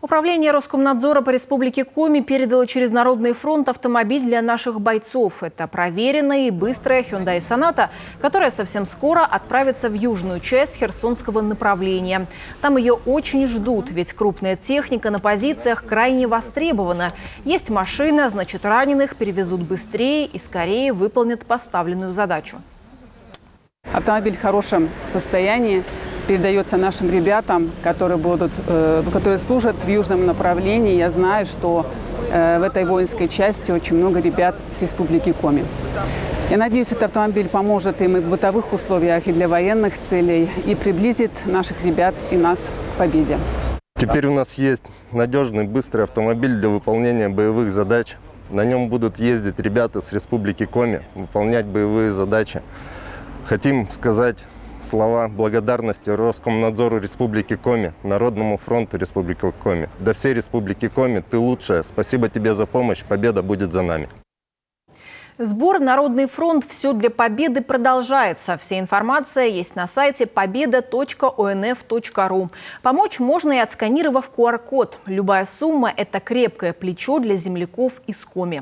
Управление Роскомнадзора по Республике Коми передало через Народный фронт автомобиль для наших бойцов. Это проверенная и быстрая Hyundai Sonata, которая совсем скоро отправится в южную часть Херсонского направления. Там ее очень ждут, ведь крупная техника на позициях крайне востребована. Есть машина, значит, раненых перевезут быстрее и скорее выполнят поставленную задачу. Автомобиль в хорошем состоянии передается нашим ребятам, которые служат в южном направлении. Я знаю, что в этой воинской части очень много ребят с Республики Коми. Я надеюсь, этот автомобиль поможет им и в бытовых условиях, и для военных целей, и приблизит наших ребят и нас к победе. Теперь у нас есть надежный, быстрый автомобиль для выполнения боевых задач. На нем будут ездить ребята с Республики Коми, выполнять боевые задачи. Хотим сказать слова благодарности Роскомнадзору Республики Коми, Народному фронту Республики Коми. До всей Республики Коми ты лучшая. Спасибо тебе за помощь. Победа будет за нами. Сбор «Народный фронт. Все для победы» продолжается. Вся информация есть на сайте победа.онф.ру. Помочь можно и отсканировав QR-код. Любая сумма – это крепкое плечо для земляков из Коми.